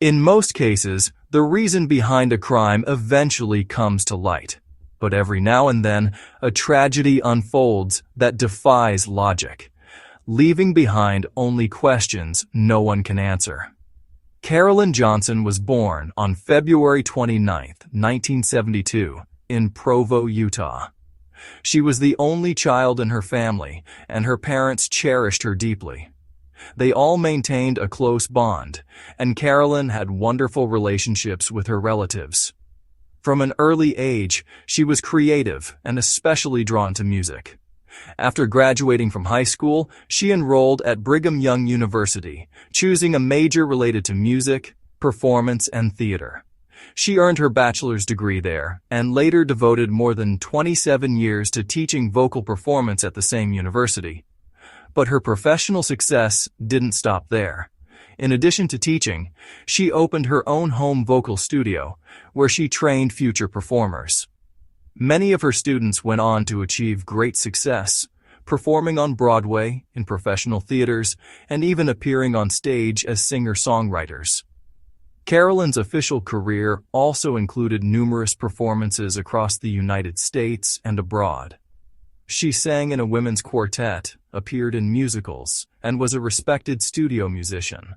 In most cases, the reason behind a crime eventually comes to light. But every now and then, a tragedy unfolds that defies logic, leaving behind only questions no one can answer. Carolyn Johnson was born on February 29, 1972, in Provo, Utah. She was the only child in her family, and her parents cherished her deeply. They all maintained a close bond, and Carolyn had wonderful relationships with her relatives. From an early age, she was creative and especially drawn to music. After graduating from high school, she enrolled at Brigham Young University, choosing a major related to music, performance, and theater. She earned her bachelor's degree there and later devoted more than 27 years to teaching vocal performance at the same university. But her professional success didn't stop there. In addition to teaching, she opened her own home vocal studio, where she trained future performers. Many of her students went on to achieve great success, performing on Broadway, in professional theaters, and even appearing on stage as singer-songwriters. Carolyn's official career also included numerous performances across the United States and abroad. She sang in a women's quartet, appeared in musicals, and was a respected studio musician.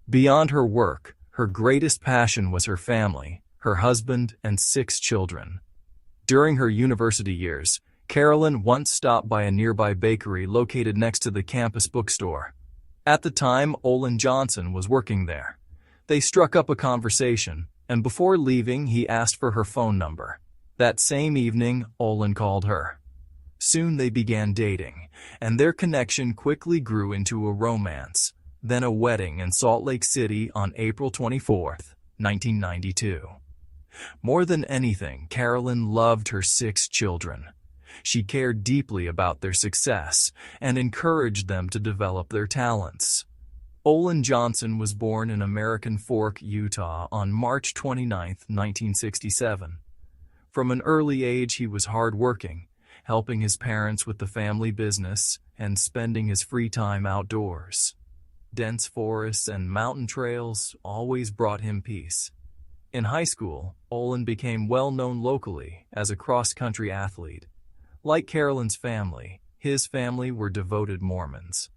Beyond her work, her greatest passion was her family, her husband, and 6 children. During her university years, Carolyn once stopped by a nearby bakery located next to the campus bookstore. At the time, Olin Johnson was working there. They struck up a conversation, and before leaving, he asked for her phone number. That same evening, Olin called her. Soon they began dating, and their connection quickly grew into a romance, then a wedding in Salt Lake City on April 24, 1992. More than anything, Carolyn loved her 6 children. She cared deeply about their success and encouraged them to develop their talents. Olin Johnson was born in American Fork, Utah on March 29, 1967. From an early age, he was hardworking, helping his parents with the family business and spending his free time outdoors. Dense forests and mountain trails always brought him peace. In high school, Olin became well known locally as a cross-country athlete. Like Carolyn's family, his family were devoted Mormons.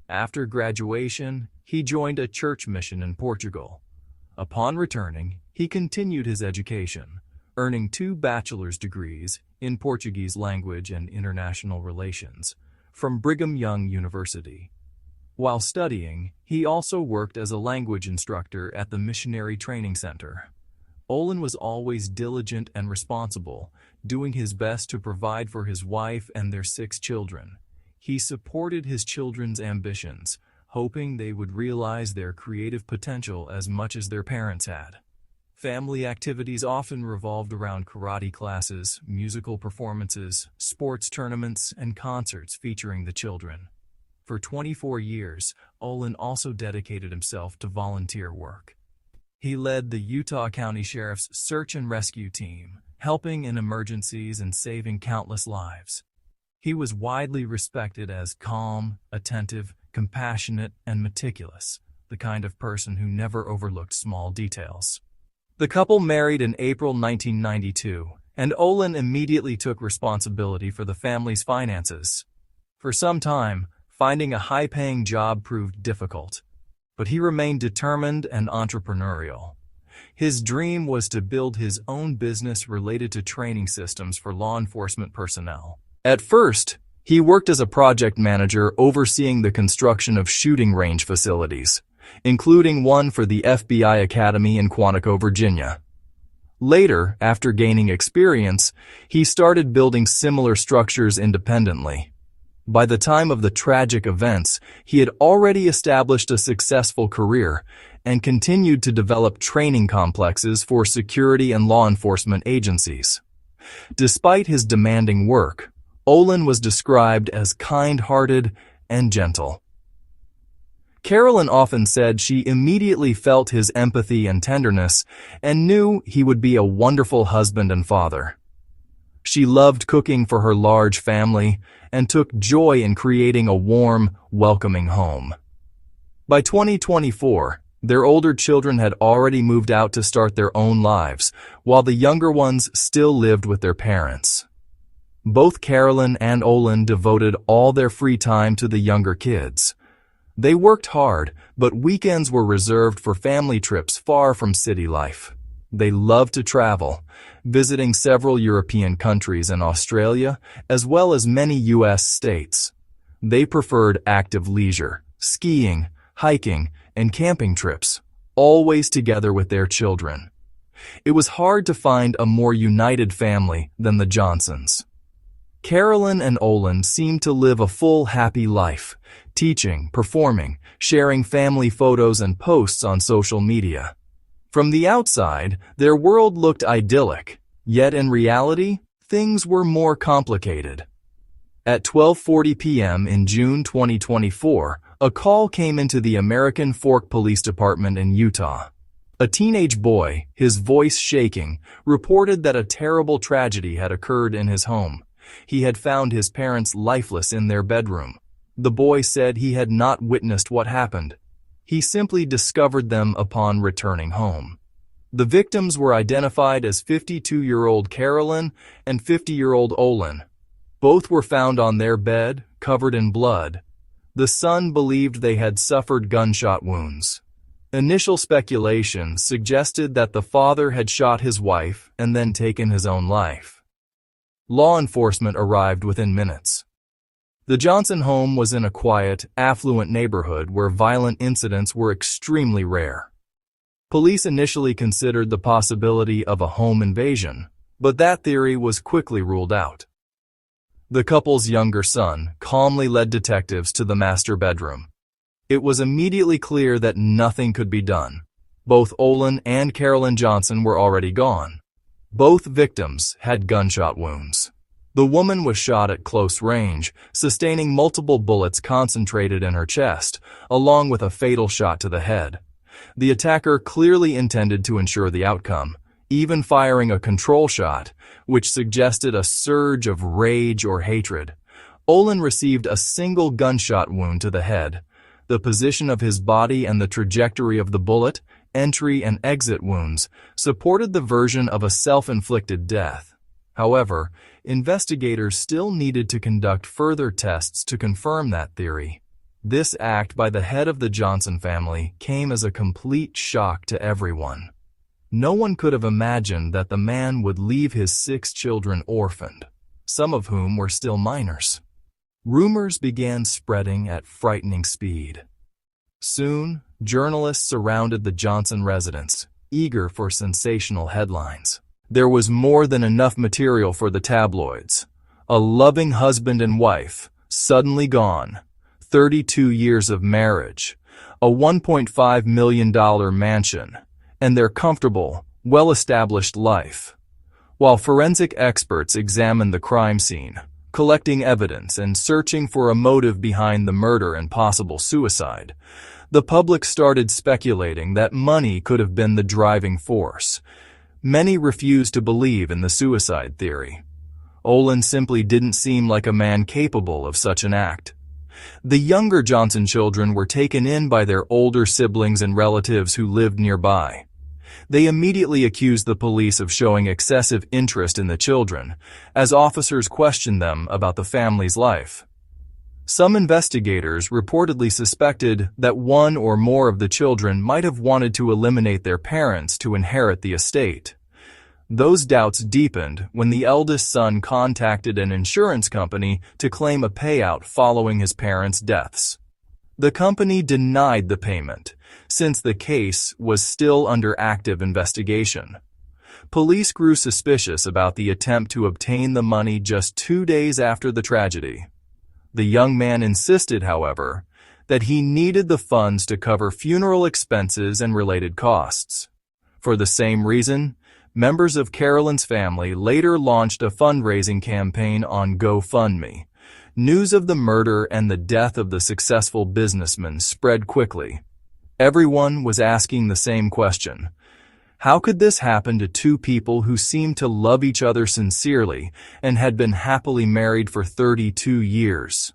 After graduation, he joined a church mission in Portugal. Upon returning, he continued his education, earning 2 bachelor's degrees in Portuguese language and international relations from Brigham Young University. While studying, he also worked as a language instructor at the Missionary Training Center. Olin was always diligent and responsible, doing his best to provide for his wife and their 6 children. He supported his children's ambitions, hoping they would realize their creative potential as much as their parents had. Family activities often revolved around karate classes, musical performances, sports tournaments, and concerts featuring the children. For 24 years, Olin also dedicated himself to volunteer work. He led the Utah County Sheriff's Search and Rescue Team, helping in emergencies and saving countless lives. He was widely respected as calm, attentive, compassionate, and meticulous, the kind of person who never overlooked small details. The couple married in April 1992, and Olin immediately took responsibility for the family's finances. For some time, finding a high-paying job proved difficult, but he remained determined and entrepreneurial. His dream was to build his own business related to training systems for law enforcement personnel. At first, he worked as a project manager overseeing the construction of shooting range facilities, including one for the FBI Academy in Quantico, Virginia. Later, after gaining experience, he started building similar structures independently. By the time of the tragic events, he had already established a successful career and continued to develop training complexes for security and law enforcement agencies. Despite his demanding work, Olin was described as kind-hearted and gentle. Carolyn often said she immediately felt his empathy and tenderness and knew he would be a wonderful husband and father. She loved cooking for her large family and took joy in creating a warm, welcoming home. By 2024, Their older children had already moved out to start their own lives, while the younger ones still lived with their parents. Both Carolyn and Olin devoted all their free time to the younger kids. They worked hard, but weekends were reserved for family trips far from city life. They loved to travel, visiting several European countries and Australia, as well as many U.S. states. They preferred active leisure, skiing, hiking, and camping trips, always together with their children. It was hard to find a more united family than the Johnsons. Carolyn and Olin seemed to live a full, happy life, teaching, performing, sharing family photos and posts on social media. From the outside, their world looked idyllic, yet in reality, things were more complicated. At 12:40 p.m. in June 2024, a call came into the American Fork Police Department in Utah. A teenage boy, his voice shaking, reported that a terrible tragedy had occurred in his home. He had found his parents lifeless in their bedroom. The boy said he had not witnessed what happened. He simply discovered them upon returning home. The victims were identified as 52-year-old Carolyn and 50-year-old Olin. Both were found on their bed, covered in blood. The son believed they had suffered gunshot wounds. Initial speculation suggested that the father had shot his wife and then taken his own life. Law enforcement arrived within minutes. The Johnson home was in a quiet, affluent neighborhood where violent incidents were extremely rare. Police initially considered the possibility of a home invasion, but that theory was quickly ruled out. The couple's younger son calmly led detectives to the master bedroom. It was immediately clear that nothing could be done. Both Olin and Carolyn Johnson were already gone. Both victims had gunshot wounds. The woman was shot at close range, sustaining multiple bullets concentrated in her chest, along with a fatal shot to the head. The attacker clearly intended to ensure the outcome, even firing a control shot, which suggested a surge of rage or hatred. Olin received a single gunshot wound to the head. The position of his body and the trajectory of the bullet, entry and exit wounds, supported the version of a self-inflicted death. However, investigators still needed to conduct further tests to confirm that theory. This act by the head of the Johnson family came as a complete shock to everyone. No one could have imagined that the man would leave his 6 children orphaned, some of whom were still minors. Rumors began spreading at frightening speed. Soon, journalists surrounded the Johnson residence, eager for sensational headlines. There was more than enough material for the tabloids. A loving husband and wife, suddenly gone. 32 years of marriage. A $1.5 million mansion. And their comfortable, well-established life. While forensic experts examined the crime scene, collecting evidence and searching for a motive behind the murder and possible suicide, the public started speculating that money could have been the driving force. Many refused to believe in the suicide theory. Olin simply didn't seem like a man capable of such an act. The younger Johnson children were taken in by their older siblings and relatives who lived nearby. They immediately accused the police of showing excessive interest in the children, as officers questioned them about the family's life. Some investigators reportedly suspected that one or more of the children might have wanted to eliminate their parents to inherit the estate. Those doubts deepened when the eldest son contacted an insurance company to claim a payout following his parents' deaths. The company denied the payment, since the case was still under active investigation. Police grew suspicious about the attempt to obtain the money just 2 days after the tragedy. The young man insisted, however, that he needed the funds to cover funeral expenses and related costs. For the same reason, members of Carolyn's family later launched a fundraising campaign on GoFundMe. News of the murder and the death of the successful businessman spread quickly. Everyone was asking the same question. How could this happen to 2 people who seemed to love each other sincerely and had been happily married for 32 years?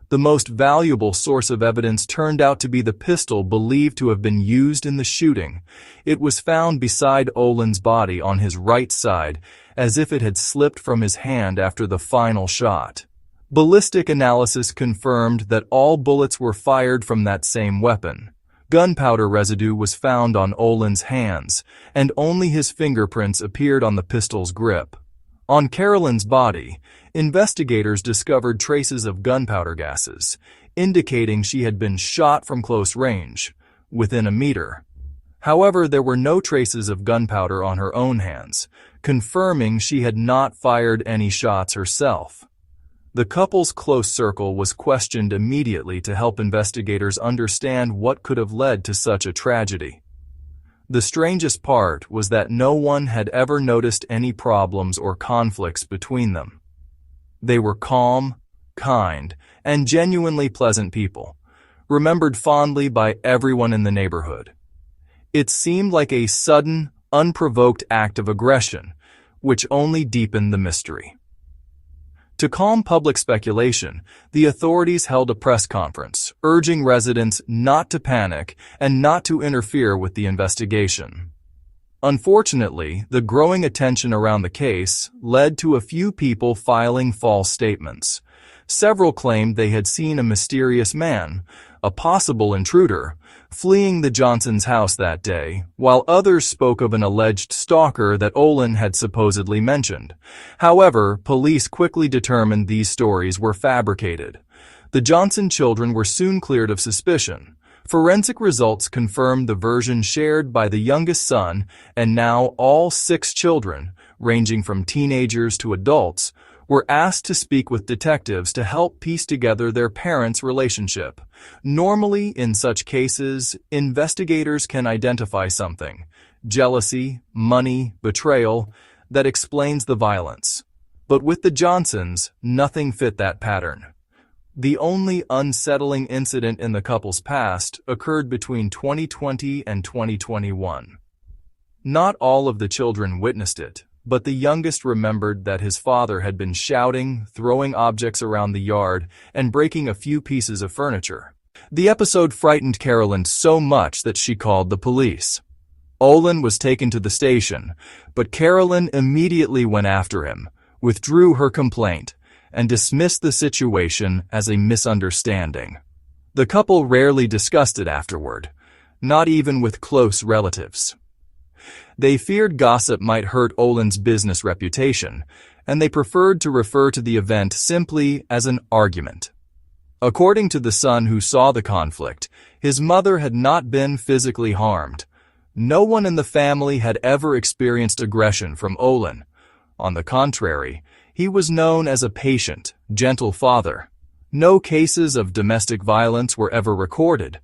The most valuable source of evidence turned out to be the pistol believed to have been used in the shooting. It was found beside Olin's body on his right side, as if it had slipped from his hand after the final shot. Ballistic analysis confirmed that all bullets were fired from that same weapon. Gunpowder residue was found on Olin's hands, and only his fingerprints appeared on the pistol's grip. On Carolyn's body, investigators discovered traces of gunpowder gases, indicating she had been shot from close range, within a meter. However, there were no traces of gunpowder on her own hands, confirming she had not fired any shots herself. The couple's close circle was questioned immediately to help investigators understand what could have led to such a tragedy. The strangest part was that no one had ever noticed any problems or conflicts between them. They were calm, kind, and genuinely pleasant people, remembered fondly by everyone in the neighborhood. It seemed like a sudden, unprovoked act of aggression, which only deepened the mystery. To calm public speculation, the authorities held a press conference, urging residents not to panic and not to interfere with the investigation. Unfortunately, the growing attention around the case led to a few people filing false statements. Several claimed they had seen a mysterious man, a possible intruder, fleeing the Johnsons' house that day, while others spoke of an alleged stalker that Olin had supposedly mentioned. However, police quickly determined these stories were fabricated. The Johnson children were soon cleared of suspicion. Forensic results confirmed the version shared by the youngest son, and now all 6 children, ranging from teenagers to adults, were asked to speak with detectives to help piece together their parents' relationship. Normally, in such cases, investigators can identify something, jealousy, money, betrayal, that explains the violence. But with the Johnsons, nothing fit that pattern. The only unsettling incident in the couple's past occurred between 2020 and 2021. Not all of the children witnessed it, but the youngest remembered that his father had been shouting, throwing objects around the yard, and breaking a few pieces of furniture. The episode frightened Carolyn so much that she called the police. Olin was taken to the station, but Carolyn immediately went after him, withdrew her complaint, and dismissed the situation as a misunderstanding. The couple rarely discussed it afterward, not even with close relatives. They feared gossip might hurt Olin's business reputation, and they preferred to refer to the event simply as an argument. According to the son who saw the conflict, his mother had not been physically harmed. No one in the family had ever experienced aggression from Olin. On the contrary, he was known as a patient, gentle father. No cases of domestic violence were ever recorded.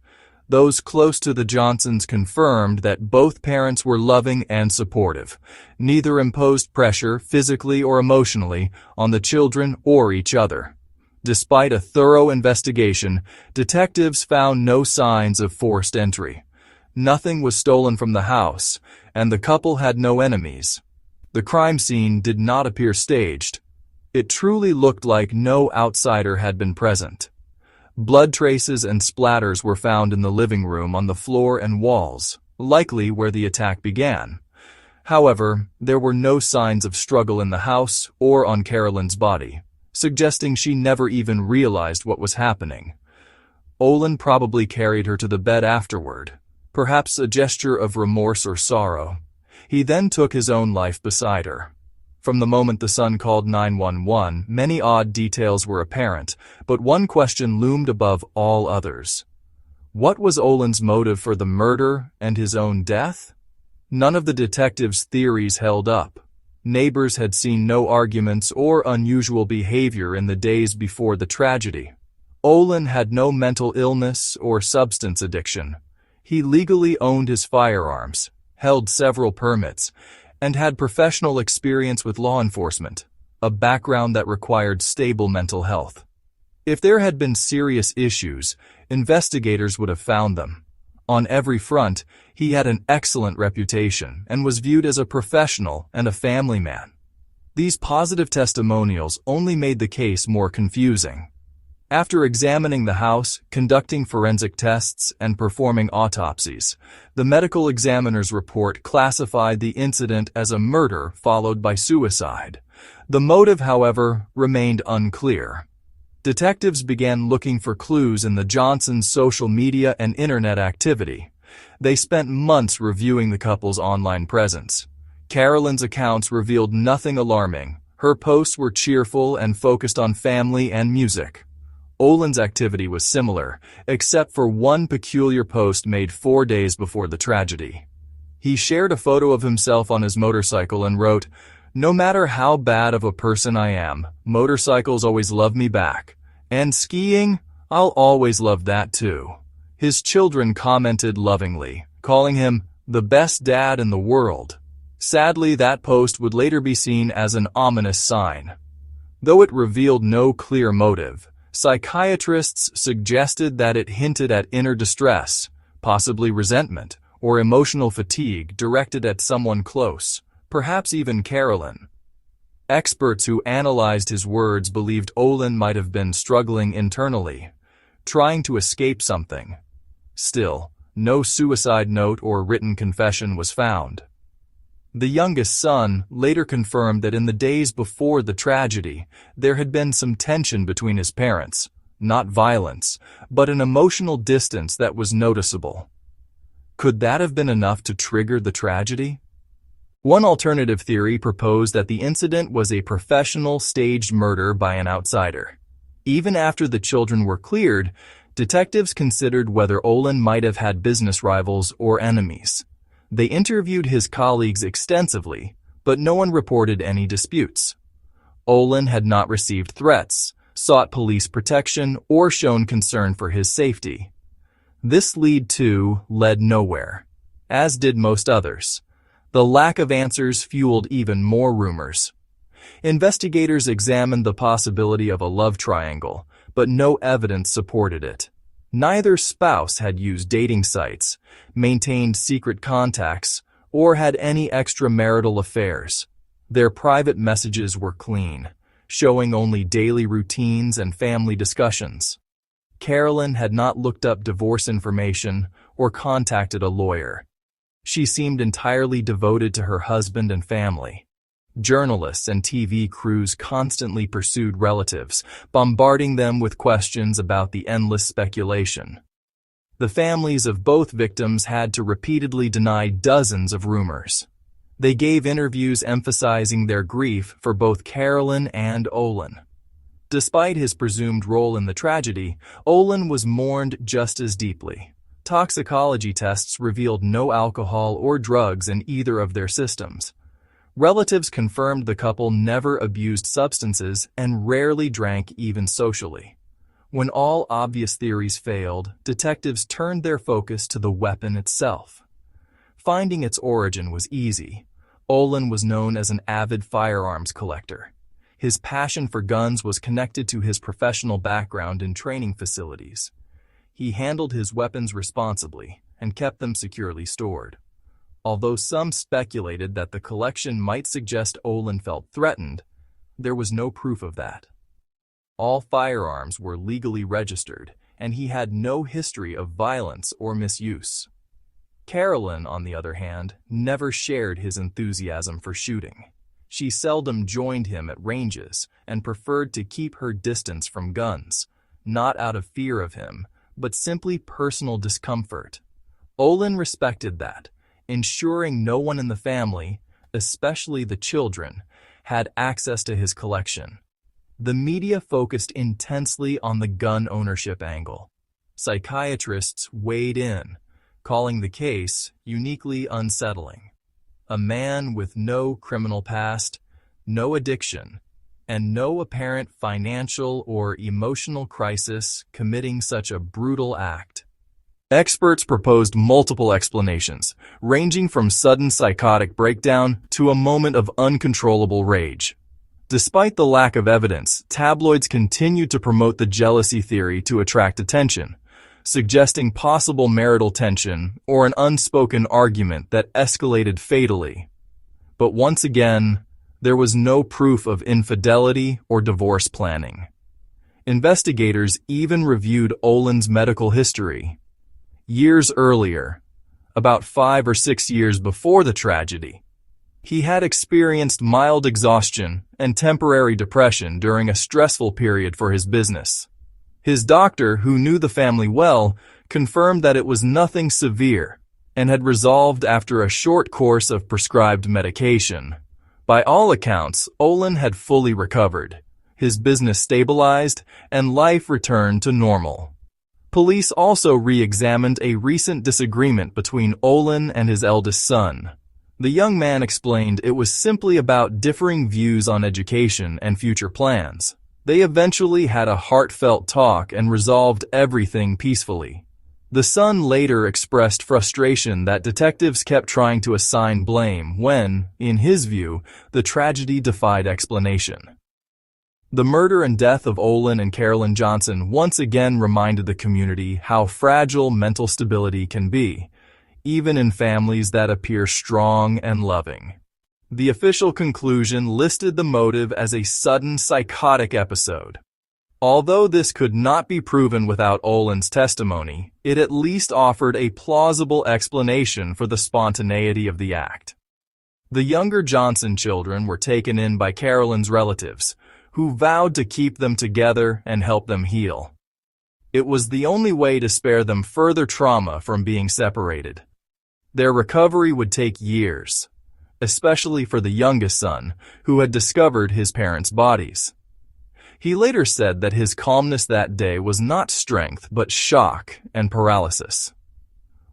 Those close to the Johnsons confirmed that both parents were loving and supportive. Neither imposed pressure, physically or emotionally, on the children or each other. Despite a thorough investigation, detectives found no signs of forced entry. Nothing was stolen from the house, and the couple had no enemies. The crime scene did not appear staged. It truly looked like no outsider had been present. Blood traces and splatters were found in the living room on the floor and walls, likely where the attack began. However, there were no signs of struggle in the house or on Carolyn's body, suggesting she never even realized what was happening. Olin probably carried her to the bed afterward, perhaps a gesture of remorse or sorrow. He then took his own life beside her. From the moment the son called 911, many odd details were apparent, but one question loomed above all others. What was Olin's motive for the murder and his own death? None of the detectives' theories held up. Neighbors had seen no arguments or unusual behavior in the days before the tragedy. Olin had no mental illness or substance addiction. He legally owned his firearms, held several permits, and had professional experience with law enforcement, a background that required stable mental health. If there had been serious issues, investigators would have found them. On every front, he had an excellent reputation and was viewed as a professional and a family man. These positive testimonials only made the case more confusing. After examining the house, conducting forensic tests, and performing autopsies, the medical examiner's report classified the incident as a murder followed by suicide. The motive, however, remained unclear. Detectives began looking for clues in the Johnsons' social media and internet activity. They spent months reviewing the couple's online presence. Carolyn's accounts revealed nothing alarming. Her posts were cheerful and focused on family and music. Olin's activity was similar, except for one peculiar post made 4 days before the tragedy. He shared a photo of himself on his motorcycle and wrote, "No matter how bad of a person I am, motorcycles always love me back. And skiing, I'll always love that too." His children commented lovingly, calling him the best dad in the world. Sadly, that post would later be seen as an ominous sign. Though it revealed no clear motive, psychiatrists suggested that it hinted at inner distress, possibly resentment, or emotional fatigue directed at someone close, perhaps even Carolyn. Experts who analyzed his words believed Olin might have been struggling internally, trying to escape something. Still, no suicide note or written confession was found. The youngest son later confirmed that in the days before the tragedy, there had been some tension between his parents, not violence, but an emotional distance that was noticeable. Could that have been enough to trigger the tragedy? One alternative theory proposed that the incident was a professional staged murder by an outsider. Even after the children were cleared, detectives considered whether Olin might have had business rivals or enemies. They interviewed his colleagues extensively, but no one reported any disputes. Olin had not received threats, sought police protection, or shown concern for his safety. This lead, too, led nowhere, as did most others. The lack of answers fueled even more rumors. Investigators examined the possibility of a love triangle, but no evidence supported it. Neither spouse had used dating sites, maintained secret contacts, or had any extramarital affairs. Their private messages were clean, showing only daily routines and family discussions. Carolyn had not looked up divorce information or contacted a lawyer. She seemed entirely devoted to her husband and family. Journalists and TV crews constantly pursued relatives, bombarding them with questions about the endless speculation. The families of both victims had to repeatedly deny dozens of rumors. They gave interviews emphasizing their grief for both Carolyn and Olin. Despite his presumed role in the tragedy, Olin was mourned just as deeply. Toxicology tests revealed no alcohol or drugs in either of their systems. Relatives confirmed the couple never abused substances and rarely drank even socially. When all obvious theories failed, detectives turned their focus to the weapon itself. Finding its origin was easy. Olin was known as an avid firearms collector. His passion for guns was connected to his professional background in training facilities. He handled his weapons responsibly and kept them securely stored. Although some speculated that the collection might suggest Olin felt threatened, there was no proof of that. All firearms were legally registered, and he had no history of violence or misuse. Carolyn, on the other hand, never shared his enthusiasm for shooting. She seldom joined him at ranges and preferred to keep her distance from guns, not out of fear of him, but simply personal discomfort. Olin respected that, ensuring no one in the family, especially the children, had access to his collection. The media focused intensely on the gun ownership angle. Psychiatrists weighed in, calling the case uniquely unsettling. A man with no criminal past, no addiction, and no apparent financial or emotional crisis committing such a brutal act. Experts proposed multiple explanations, ranging from sudden psychotic breakdown to a moment of uncontrollable rage. Despite the lack of evidence, tabloids continued to promote the jealousy theory to attract attention, suggesting possible marital tension or an unspoken argument that escalated fatally. But once again, there was no proof of infidelity or divorce planning. Investigators even reviewed Olin's medical history. Years earlier, about 5 or 6 years before the tragedy, he had experienced mild exhaustion and temporary depression during a stressful period for his business. His doctor, who knew the family well, confirmed that it was nothing severe and had resolved after a short course of prescribed medication. By all accounts, Olin had fully recovered. His business stabilized, and life returned to normal. Police also re-examined a recent disagreement between Olin and his eldest son. The young man explained it was simply about differing views on education and future plans. They eventually had a heartfelt talk and resolved everything peacefully. The son later expressed frustration that detectives kept trying to assign blame when, in his view, the tragedy defied explanation. The murder and death of Olin and Carolyn Johnson once again reminded the community how fragile mental stability can be, even in families that appear strong and loving. The official conclusion listed the motive as a sudden psychotic episode. Although this could not be proven without Olin's testimony, it at least offered a plausible explanation for the spontaneity of the act. The younger Johnson children were taken in by Carolyn's relatives, who vowed to keep them together and help them heal. It was the only way to spare them further trauma from being separated. Their recovery would take years, especially for the youngest son, who had discovered his parents' bodies. He later said that his calmness that day was not strength but shock and paralysis.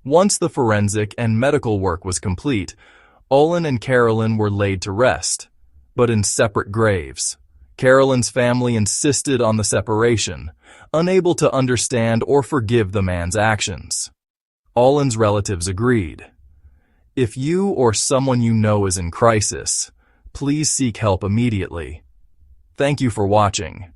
Once the forensic and medical work was complete, Olin and Carolyn were laid to rest, but in separate graves. Carolyn's family insisted on the separation, unable to understand or forgive the man's actions. Olin's relatives agreed. If you or someone you know is in crisis, please seek help immediately. Thank you for watching.